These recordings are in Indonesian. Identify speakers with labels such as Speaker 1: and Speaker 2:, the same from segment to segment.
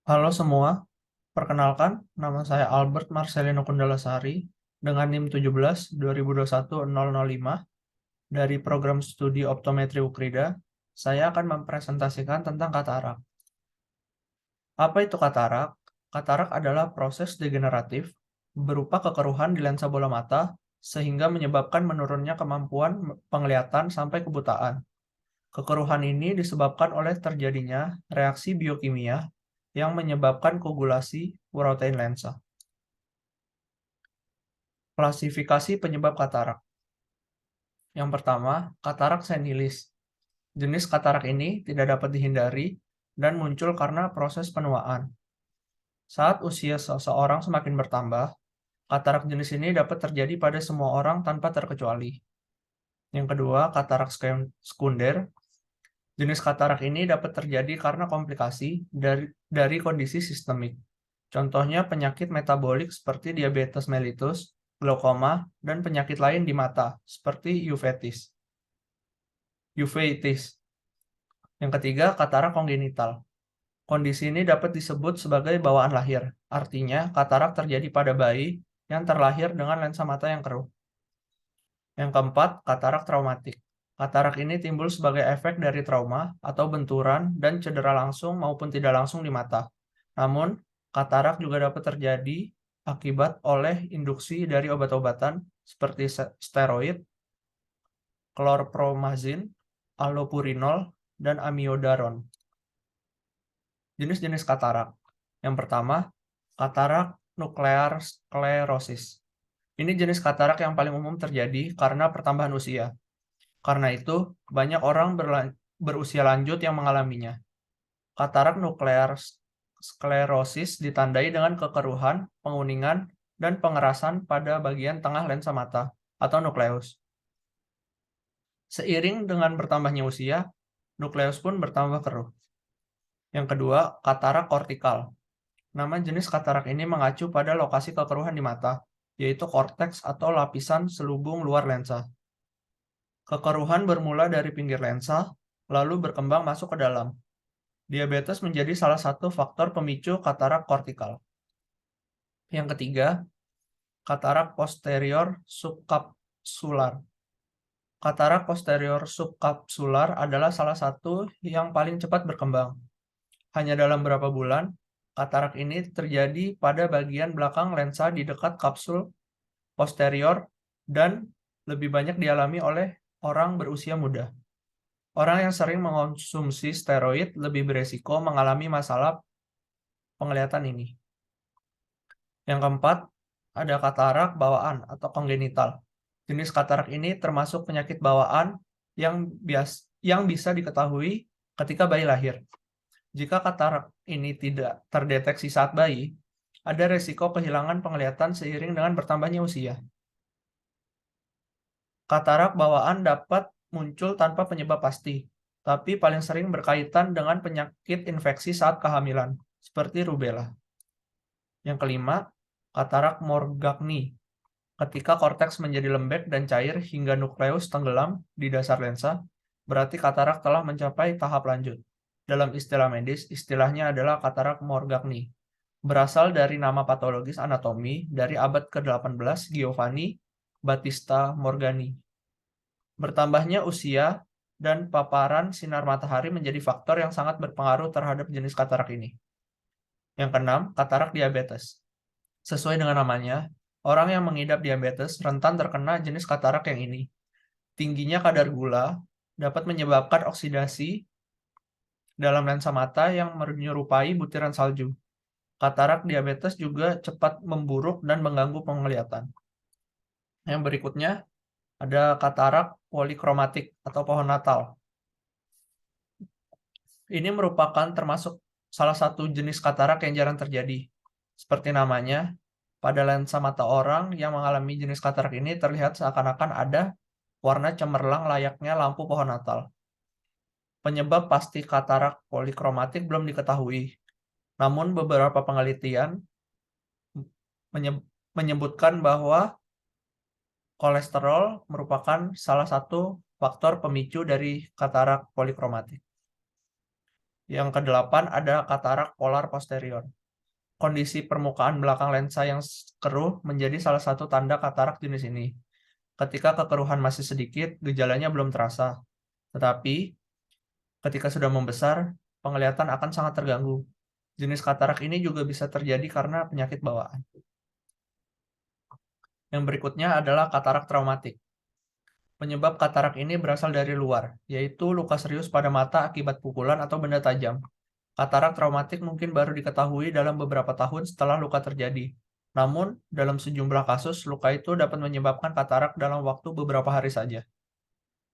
Speaker 1: Halo semua, perkenalkan nama saya Albert Marcelino Kundalasari dengan NIM 17 2021 005 dari program studi optometri Ukrida. Saya akan mempresentasikan tentang katarak. Apa itu katarak? Katarak adalah proses degeneratif berupa kekeruhan di lensa bola mata sehingga menyebabkan menurunnya kemampuan penglihatan sampai kebutaan. Kekeruhan ini disebabkan oleh terjadinya reaksi biokimia yang menyebabkan koagulasi protein lensa. Klasifikasi penyebab katarak. Yang pertama, katarak senilis. Jenis katarak ini tidak dapat dihindari dan muncul karena proses penuaan. Saat usia seseorang semakin bertambah, katarak jenis ini dapat terjadi pada semua orang tanpa terkecuali. Yang kedua, katarak sekunder. Jenis katarak ini dapat terjadi karena komplikasi dari kondisi sistemik. Contohnya penyakit metabolik seperti diabetes mellitus, glaukoma, dan penyakit lain di mata seperti uveitis. Yang ketiga, katarak kongenital. Kondisi ini dapat disebut sebagai bawaan lahir. Artinya, katarak terjadi pada bayi yang terlahir dengan lensa mata yang keruh. Yang keempat, katarak traumatik. Katarak ini timbul sebagai efek dari trauma atau benturan dan cedera langsung maupun tidak langsung di mata. Namun, katarak juga dapat terjadi akibat oleh induksi dari obat-obatan seperti steroid, klorpromazin, allopurinol, dan amiodaron. Jenis-jenis katarak. Yang pertama, katarak nuklear sklerosis. Ini jenis katarak yang paling umum terjadi karena pertambahan usia. Karena itu, banyak orang berusia lanjut yang mengalaminya. Katarak nuklear sklerosis ditandai dengan kekeruhan, penguningan, dan pengerasan pada bagian tengah lensa mata atau nukleus. Seiring dengan bertambahnya usia, nukleus pun bertambah keruh. Yang kedua, katarak kortikal. Nama jenis katarak ini mengacu pada lokasi kekeruhan di mata, yaitu korteks atau lapisan selubung luar lensa. Kekeruhan bermula dari pinggir lensa, lalu berkembang masuk ke dalam. Diabetes menjadi salah satu faktor pemicu katarak kortikal. Yang ketiga, katarak posterior subkapsular. Katarak posterior subkapsular adalah salah satu yang paling cepat berkembang. Hanya dalam beberapa bulan, katarak ini terjadi pada bagian belakang lensa di dekat kapsul posterior dan lebih banyak dialami oleh orang berusia muda. Orang yang sering mengonsumsi steroid lebih beresiko mengalami masalah penglihatan ini. Yang keempat, ada katarak bawaan atau kongenital. Jenis katarak ini termasuk penyakit bawaan yang bisa diketahui ketika bayi lahir. Jika katarak ini tidak terdeteksi saat bayi, ada resiko kehilangan penglihatan seiring dengan bertambahnya usia. Katarak bawaan dapat muncul tanpa penyebab pasti, tapi paling sering berkaitan dengan penyakit infeksi saat kehamilan, seperti rubella. Yang kelima, katarak Morgagni. Ketika korteks menjadi lembek dan cair hingga nukleus tenggelam di dasar lensa, berarti katarak telah mencapai tahap lanjut. Dalam istilah medis, istilahnya adalah katarak Morgagni. Berasal dari nama patologis anatomi dari abad ke-18 Giovanni Battista Morgani. Bertambahnya usia dan paparan sinar matahari menjadi faktor yang sangat berpengaruh terhadap jenis katarak ini. Yang keenam, katarak diabetes. Sesuai dengan namanya, orang yang mengidap diabetes rentan terkena jenis katarak yang ini. Tingginya kadar gula dapat menyebabkan oksidasi dalam lensa mata yang menyerupai butiran salju. Katarak diabetes juga cepat memburuk dan mengganggu penglihatan. Yang berikutnya, ada katarak polikromatik atau pohon Natal. Ini merupakan termasuk salah satu jenis katarak yang jarang terjadi. Seperti namanya, pada lensa mata orang yang mengalami jenis katarak ini terlihat seakan-akan ada warna cemerlang layaknya lampu pohon Natal. Penyebab pasti katarak polikromatik belum diketahui, namun beberapa penelitian menyebutkan bahwa kolesterol merupakan salah satu faktor pemicu dari katarak polikromatik. Yang kedelapan ada katarak polar posterior. Kondisi permukaan belakang lensa yang keruh menjadi salah satu tanda katarak jenis ini. Ketika kekeruhan masih sedikit, gejalanya belum terasa. Tetapi, ketika sudah membesar, penglihatan akan sangat terganggu. Jenis katarak ini juga bisa terjadi karena penyakit bawaan. Yang berikutnya adalah katarak traumatik. Penyebab katarak ini berasal dari luar, yaitu luka serius pada mata akibat pukulan atau benda tajam. Katarak traumatik mungkin baru diketahui dalam beberapa tahun setelah luka terjadi. Namun, dalam sejumlah kasus, luka itu dapat menyebabkan katarak dalam waktu beberapa hari saja.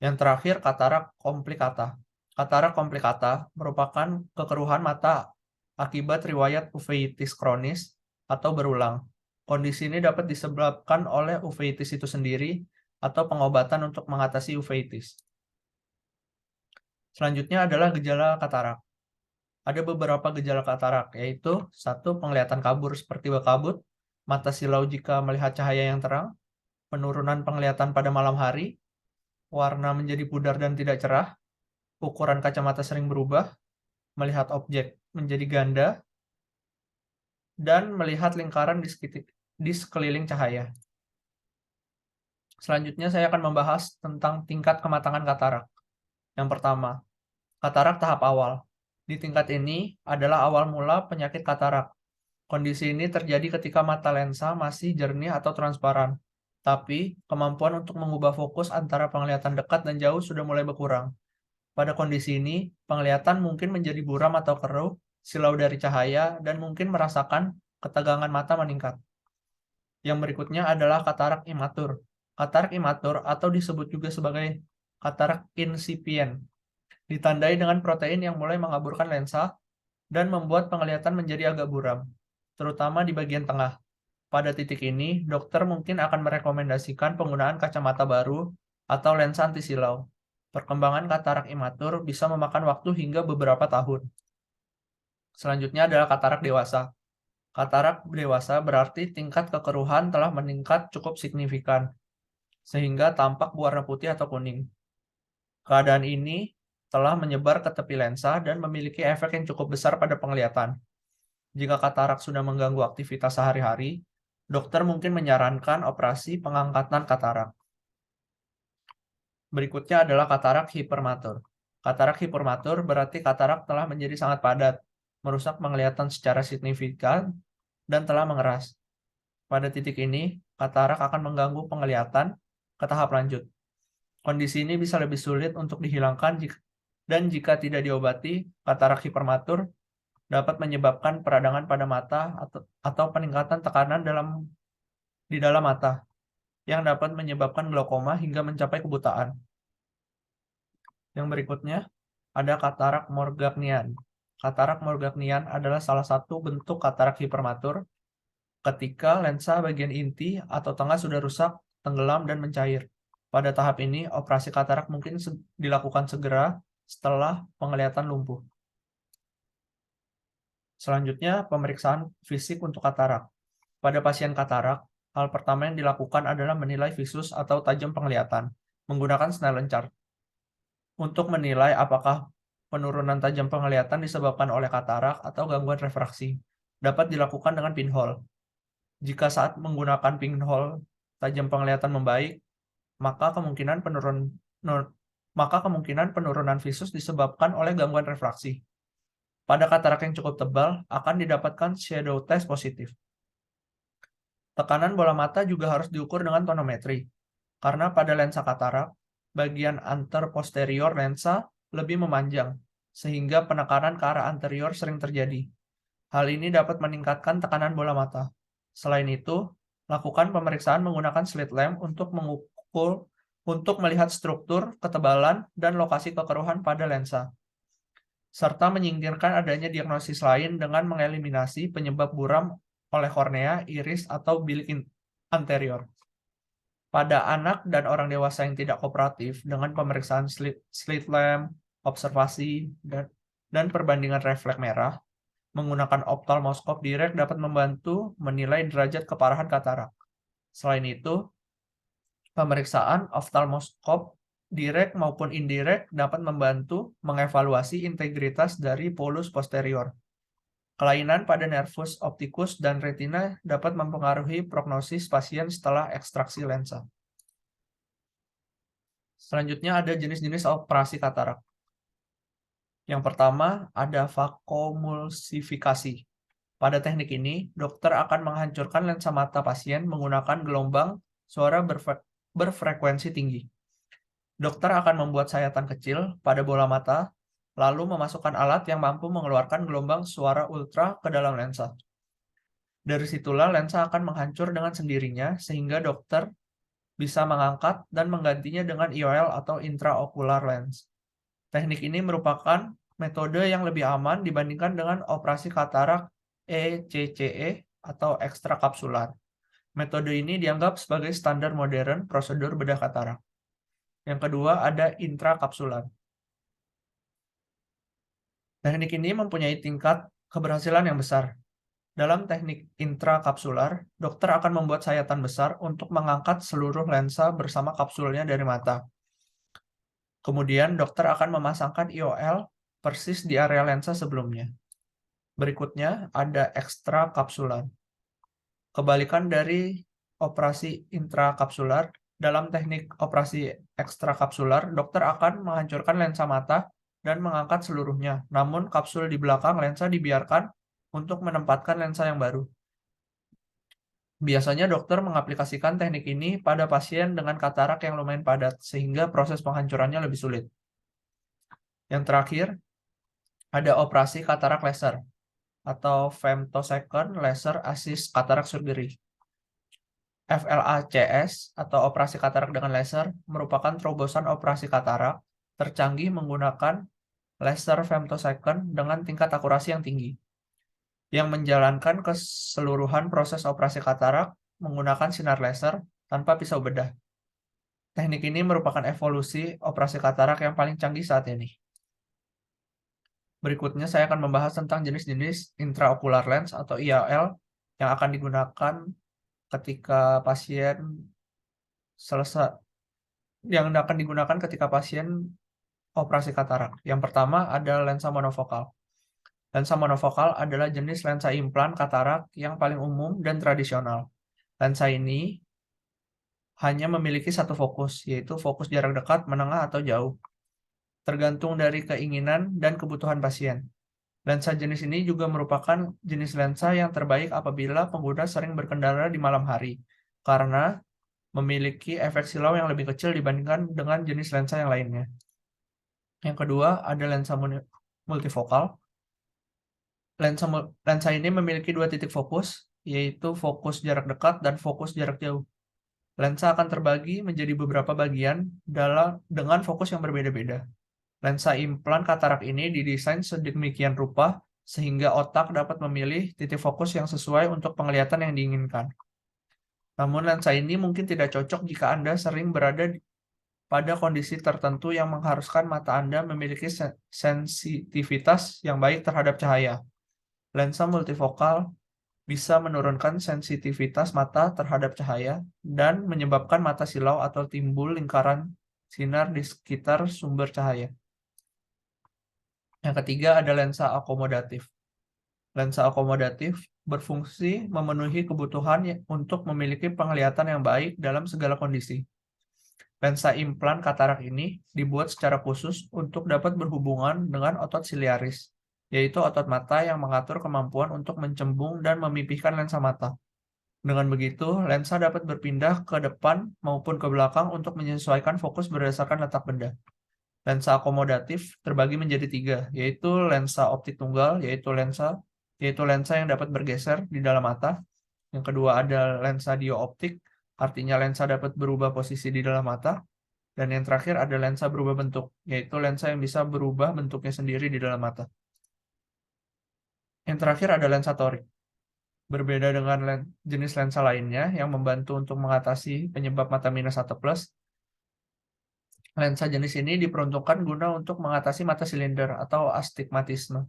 Speaker 1: Yang terakhir, katarak komplikata. Katarak komplikata merupakan kekeruhan mata akibat riwayat uveitis kronis atau berulang. Kondisi ini dapat disebabkan oleh uveitis itu sendiri atau pengobatan untuk mengatasi uveitis. Selanjutnya adalah gejala katarak. Ada beberapa gejala katarak, yaitu 1. Penglihatan kabur seperti berkabut, mata silau jika melihat cahaya yang terang, penurunan penglihatan pada malam hari, warna menjadi pudar dan tidak cerah, ukuran kacamata sering berubah, melihat objek menjadi ganda, dan melihat lingkaran di sekeliling cahaya. Selanjutnya saya akan membahas tentang tingkat kematangan katarak. Yang pertama, katarak tahap awal. Di tingkat ini adalah awal mula penyakit katarak. Kondisi ini terjadi ketika mata lensa masih jernih atau transparan, tapi kemampuan untuk mengubah fokus antara penglihatan dekat dan jauh sudah mulai berkurang. Pada kondisi ini, penglihatan mungkin menjadi buram atau keruh, silau dari cahaya, dan mungkin merasakan ketegangan mata meningkat. Yang berikutnya adalah katarak imatur. Katarak imatur atau disebut juga sebagai katarak insipient, ditandai dengan protein yang mulai mengaburkan lensa dan membuat penglihatan menjadi agak buram, terutama di bagian tengah. Pada titik ini, dokter mungkin akan merekomendasikan penggunaan kacamata baru atau lensa anti silau. Perkembangan katarak imatur bisa memakan waktu hingga beberapa tahun. Selanjutnya adalah katarak dewasa. Katarak dewasa berarti tingkat kekeruhan telah meningkat cukup signifikan, sehingga tampak berwarna putih atau kuning. Keadaan ini telah menyebar ke tepi lensa dan memiliki efek yang cukup besar pada penglihatan. Jika katarak sudah mengganggu aktivitas sehari-hari, dokter mungkin menyarankan operasi pengangkatan katarak. Berikutnya adalah katarak hipermatur. Katarak hipermatur berarti katarak telah menjadi sangat padat, merusak penglihatan secara signifikan, dan telah mengeras. Pada titik ini, katarak akan mengganggu penglihatan ke tahap lanjut. Kondisi ini bisa lebih sulit untuk dihilangkan dan jika tidak diobati, katarak hipermatur dapat menyebabkan peradangan pada mata atau peningkatan tekanan di dalam mata yang dapat menyebabkan glaukoma hingga mencapai kebutaan. Yang berikutnya ada katarak Morganian. Katarak Morganian adalah salah satu bentuk katarak hipermatur ketika lensa bagian inti atau tengah sudah rusak, tenggelam, dan mencair. Pada tahap ini, operasi katarak mungkin dilakukan segera setelah penglihatan lumpuh. Selanjutnya, pemeriksaan fisik untuk katarak. Pada pasien katarak, hal pertama yang dilakukan adalah menilai visus atau tajam penglihatan menggunakan Snellen chart. Untuk menilai apakah penurunan tajam penglihatan disebabkan oleh katarak atau gangguan refraksi, dapat dilakukan dengan pinhole. Jika saat menggunakan pinhole tajam penglihatan membaik, maka kemungkinan penurunan visus disebabkan oleh gangguan refraksi. Pada katarak yang cukup tebal, akan didapatkan shadow test positif. Tekanan bola mata juga harus diukur dengan tonometri, karena pada lensa katarak, bagian anter-posterior lensa lebih memanjang, sehingga penekanan ke arah anterior sering terjadi. Hal ini dapat meningkatkan tekanan bola mata. Selain itu, lakukan pemeriksaan menggunakan slit lamp untuk melihat struktur, ketebalan, dan lokasi kekeruhan pada lensa, serta menyingkirkan adanya diagnosis lain dengan mengeliminasi penyebab buram oleh kornea, iris, atau bilik anterior. Pada anak dan orang dewasa yang tidak kooperatif dengan pemeriksaan slit lamp, observasi, dan perbandingan refleks merah, menggunakan optalmoskop direct dapat membantu menilai derajat keparahan katarak. Selain itu, pemeriksaan oftalmoskop direct maupun indirect dapat membantu mengevaluasi integritas dari polus posterior. Kelainan pada nervus opticus dan retina dapat mempengaruhi prognosis pasien setelah ekstraksi lensa. Selanjutnya ada jenis-jenis operasi katarak. Yang pertama ada vakomulsifikasi. Pada teknik ini, dokter akan menghancurkan lensa mata pasien menggunakan gelombang suara berfrekuensi tinggi. Dokter akan membuat sayatan kecil pada bola mata, lalu memasukkan alat yang mampu mengeluarkan gelombang suara ultra ke dalam lensa. Dari situlah lensa akan menghancur dengan sendirinya, sehingga dokter bisa mengangkat dan menggantinya dengan IOL atau intraocular lens. Teknik ini merupakan metode yang lebih aman dibandingkan dengan operasi katarak ECCE atau ekstrakapsular. Metode ini dianggap sebagai standar modern prosedur bedah katarak. Yang kedua ada intrakapsular. Teknik ini mempunyai tingkat keberhasilan yang besar. Dalam teknik intrakapsular, dokter akan membuat sayatan besar untuk mengangkat seluruh lensa bersama kapsulnya dari mata. Kemudian dokter akan memasangkan IOL persis di area lensa sebelumnya. Berikutnya ada ekstrakapsular. Kebalikan dari operasi intrakapsular, dalam teknik operasi ekstrakapsular, dokter akan menghancurkan lensa mata dan mengangkat seluruhnya. Namun kapsul di belakang lensa dibiarkan untuk menempatkan lensa yang baru. Biasanya dokter mengaplikasikan teknik ini pada pasien dengan katarak yang lumayan padat, sehingga proses penghancurannya lebih sulit. Yang terakhir, ada operasi katarak laser atau femtosecond laser assist cataract surgery. FLACS atau operasi katarak dengan laser merupakan terobosan operasi katarak tercanggih menggunakan laser femtosecond dengan tingkat akurasi yang tinggi, yang menjalankan keseluruhan proses operasi katarak menggunakan sinar laser tanpa pisau bedah. Teknik ini merupakan evolusi operasi katarak yang paling canggih saat ini. Berikutnya saya akan membahas tentang jenis-jenis intraocular lens atau IOL yang akan digunakan ketika pasien operasi katarak. Yang pertama ada lensa monofokal. Lensa monofokal adalah jenis lensa implan katarak yang paling umum dan tradisional. Lensa ini hanya memiliki satu fokus, yaitu fokus jarak dekat, menengah, atau jauh, tergantung dari keinginan dan kebutuhan pasien. Lensa jenis ini juga merupakan jenis lensa yang terbaik apabila pengguna sering berkendara di malam hari, karena memiliki efek silau yang lebih kecil dibandingkan dengan jenis lensa yang lainnya. Yang kedua, ada lensa multifokal. Lensa ini memiliki dua titik fokus, yaitu fokus jarak dekat dan fokus jarak jauh. Lensa akan terbagi menjadi beberapa bagian dengan fokus yang berbeda-beda. Lensa implan katarak ini didesain sedemikian rupa sehingga otak dapat memilih titik fokus yang sesuai untuk penglihatan yang diinginkan. Namun lensa ini mungkin tidak cocok jika Anda sering berada pada kondisi tertentu yang mengharuskan mata Anda memiliki sensitivitas yang baik terhadap cahaya. Lensa multifokal bisa menurunkan sensitivitas mata terhadap cahaya dan menyebabkan mata silau atau timbul lingkaran sinar di sekitar sumber cahaya. Yang ketiga ada lensa akomodatif. Lensa akomodatif berfungsi memenuhi kebutuhan untuk memiliki penglihatan yang baik dalam segala kondisi. Lensa implan katarak ini dibuat secara khusus untuk dapat berhubungan dengan otot siliaris, yaitu otot mata yang mengatur kemampuan untuk mencembung dan memipihkan lensa mata. Dengan begitu, lensa dapat berpindah ke depan maupun ke belakang untuk menyesuaikan fokus berdasarkan letak benda. Lensa akomodatif terbagi menjadi tiga, yaitu lensa optik tunggal, yaitu lensa yang dapat bergeser di dalam mata. Yang kedua ada lensa dioptik, artinya lensa dapat berubah posisi di dalam mata. Dan yang terakhir ada lensa berubah bentuk, yaitu lensa yang bisa berubah bentuknya sendiri di dalam mata. Yang terakhir ada lensa torik. Berbeda dengan jenis lensa lainnya yang membantu untuk mengatasi penyebab mata minus atau plus, lensa jenis ini diperuntukkan guna untuk mengatasi mata silinder atau astigmatisme.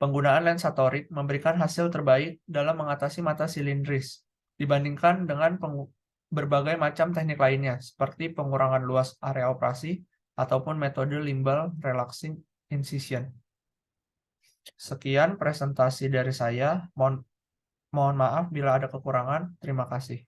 Speaker 1: Penggunaan lensa torik memberikan hasil terbaik dalam mengatasi mata silindris dibandingkan dengan berbagai macam teknik lainnya, seperti pengurangan luas area operasi ataupun metode limbal relaxing incision. Sekian presentasi dari saya. Mohon maaf bila ada kekurangan. Terima kasih.